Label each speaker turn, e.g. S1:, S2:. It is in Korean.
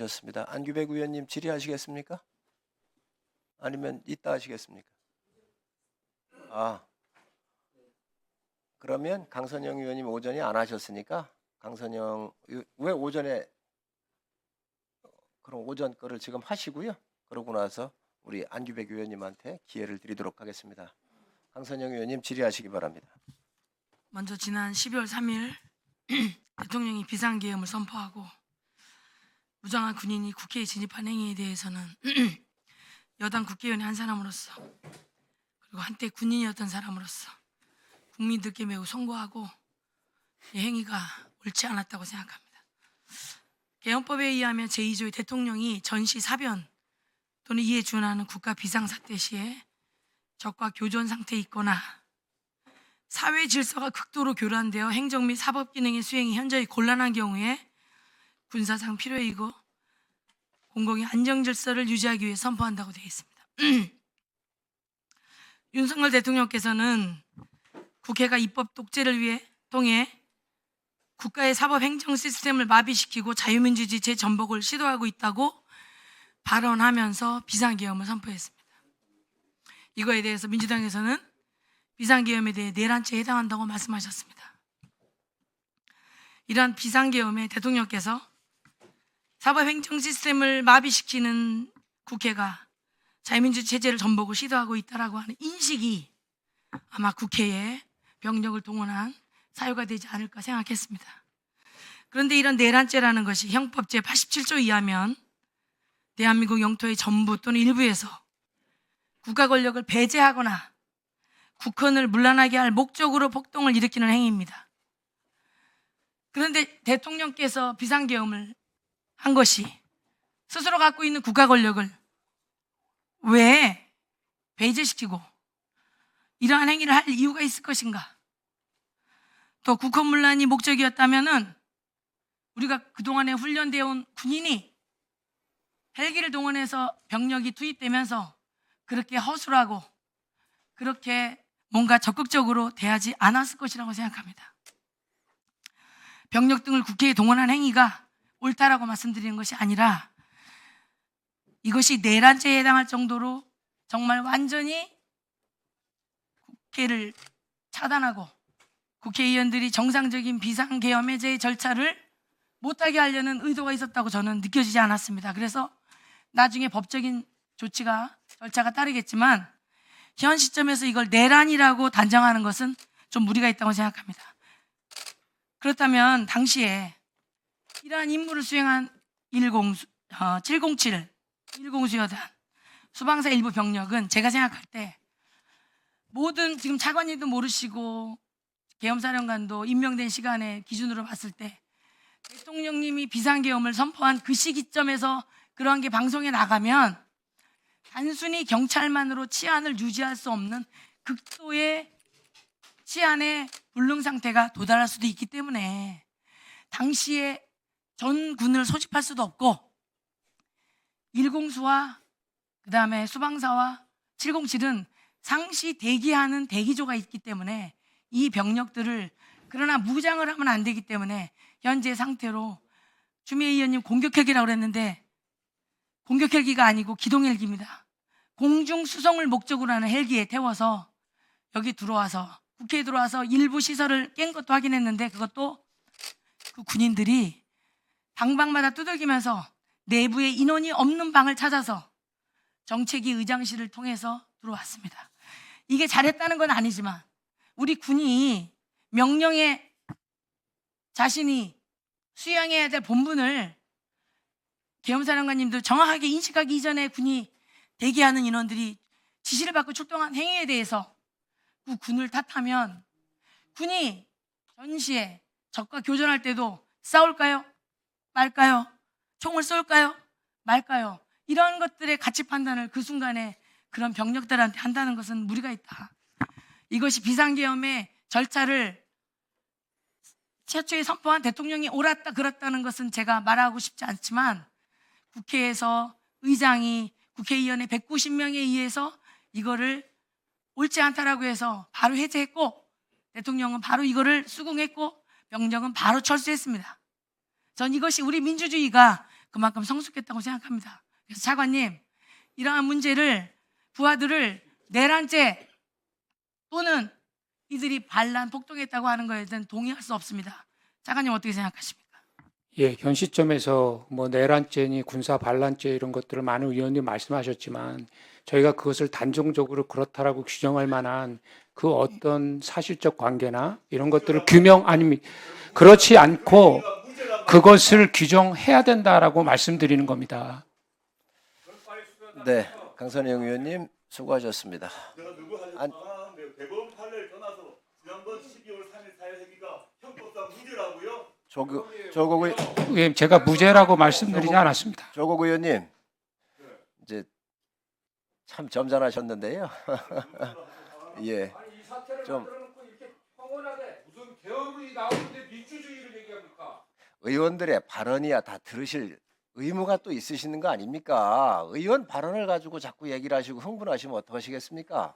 S1: 였습니다. 안규백 의원님 질의하시겠습니까? 아니면 이따 하시겠습니까? 그러면 강선영 의원님 오전에 안 하셨으니까 왜 오전에 그럼 오전 거를 지금 하시고요. 그러고 나서 우리 안규백 의원님한테 기회를 드리도록 하겠습니다. 강선영 의원님 질의하시기 바랍니다.
S2: 먼저 지난 12월 3일 대통령이 비상계엄을 선포하고 무장한 군인이 국회에 진입한 행위에 대해서는 여당 국회의원의 한 사람으로서 그리고 한때 군인이었던 사람으로서 국민들께 매우 송구하고 이 행위가 옳지 않았다고 생각합니다. 개헌법에 의하면 제2조의 대통령이 전시 사변 또는 이에 준하는 국가 비상사태 시에 적과 교전 상태에 있거나 사회 질서가 극도로 교란되어 행정 및 사법 기능의 수행이 현저히 곤란한 경우에 군사상 필요이고 공공의 안정 질서를 유지하기 위해 선포한다고 되어 있습니다. 윤석열 대통령께서는 국회가 입법 독재를 통해 국가의 사법 행정 시스템을 마비시키고 자유민주주의 재전복을 시도하고 있다고 발언하면서 비상계엄을 선포했습니다. 이거에 대해서 민주당에서는 비상계엄에 대해 내란죄에 해당한다고 말씀하셨습니다. 이러한 비상계엄에 대통령께서 사법행정 시스템을 마비시키는 국회가 자유민주 체제를 전복을 시도하고 있다라고 하는 인식이 아마 국회에 병력을 동원한 사유가 되지 않을까 생각했습니다. 그런데 이런 내란죄라는 것이 형법 제87조 의하면 대한민국 영토의 전부 또는 일부에서 국가 권력을 배제하거나 국헌을 문란하게 할 목적으로 폭동을 일으키는 행위입니다. 그런데 대통령께서 비상계엄을 한 것이 스스로 갖고 있는 국가 권력을 왜 배제시키고 이러한 행위를 할 이유가 있을 것인가? 또 국헌문란이 목적이었다면은 우리가 그동안에 훈련되어 온 군인이 헬기를 동원해서 병력이 투입되면서 그렇게 허술하고 그렇게 뭔가 적극적으로 대하지 않았을 것이라고 생각합니다. 병력 등을 국회에 동원한 행위가 옳다라고 말씀드리는 것이 아니라 이것이 내란죄에 해당할 정도로 정말 완전히 국회를 차단하고 국회의원들이 정상적인 비상계엄의 절차를 못하게 하려는 의도가 있었다고 저는 느껴지지 않았습니다. 그래서 나중에 법적인 절차가 따르겠지만 현 시점에서 이걸 내란이라고 단정하는 것은 좀 무리가 있다고 생각합니다. 그렇다면 당시에 이러한 임무를 수행한 707 1공수여단 수방사 일부 병력은 제가 생각할 때 모든 지금 차관님도 모르시고 계엄사령관도 임명된 시간에 기준으로 봤을 때 대통령님이 비상계엄을 선포한 그 시기점에서 그러한 게 방송에 나가면 단순히 경찰만으로 치안을 유지할 수 없는 극도의 치안의 불능 상태가 도달할 수도 있기 때문에 당시에 전 군을 소집할 수도 없고 1공수와 그 다음에 수방사와 707은 상시 대기하는 대기조가 있기 때문에 이 병력들을 그러나 무장을 하면 안 되기 때문에 현재 상태로 추미애 의원님 공격헬기라고 그랬는데 공격헬기가 아니고 기동헬기입니다. 공중수송을 목적으로 하는 헬기에 태워서 여기 들어와서 국회에 들어와서 일부 시설을 깬 것도 확인했는데 그것도 그 군인들이 방방마다 두들기면서 내부에 인원이 없는 방을 찾아서 정책위 의장실을 통해서 들어왔습니다. 이게 잘했다는 건 아니지만 우리 군이 명령에 자신이 수행해야 될 본분을 계엄사령관님도 정확하게 인식하기 이전에 군이 대기하는 인원들이 지시를 받고 출동한 행위에 대해서 그 군을 탓하면 군이 전시에 적과 교전할 때도 싸울까요? 말까요? 총을 쏠까요? 말까요? 이런 것들의 가치 판단을 그 순간에 그런 병력들한테 한다는 것은 무리가 있다. 이것이 비상계엄의 절차를 최초에 선포한 대통령이 옳았다 그렇다는 것은 제가 말하고 싶지 않지만 국회에서 의장이 국회의원의 190명에 의해서 이거를 옳지 않다라고 해서 바로 해제했고 대통령은 바로 이거를 수긍했고 병력은 바로 철수했습니다. 전 이것이 우리 민주주의가 그만큼 성숙했다고 생각합니다. 그래서 차관님, 이러한 문제를 부하들을 내란죄 또는 이들이 반란 폭동했다고 하는 것에 대해서는 동의할 수 없습니다. 차관님 어떻게 생각하십니까?
S3: 예, 현 시점에서 뭐 내란죄니 군사 반란죄 이런 것들을 많은 의원님 말씀하셨지만 저희가 그것을 단정적으로 그렇다라고 규정할 만한 그 어떤 사실적 관계나 이런 것들을 아닙니다. 그렇지 않고 그것을 규정해야 된다라고 말씀드리는 겁니다.
S1: 네, 강선영 의원님 수고하셨습니다. 안-
S4: 대법원 판례를 떠나서 지난번 12월 3일 사회행위가 형법상 무죄라고요?
S3: 의원님, 제가 무죄라고 말씀드리지 않았습니다.
S1: 조국 의원님 이제 참 점잖으셨는데요. 예,
S3: 아니 이 사태를
S1: 좀-
S3: 만들어놓고 이렇게 평온하게 무슨 개헌이 나오는데 민주주의를 얘기합니까?
S1: 의원들의 발언이야 다 들으실 의무가 또 있으시는 거 아닙니까? 의원 발언을 가지고 자꾸 얘기를 하시고 흥분하시면 어떡하시겠습니까?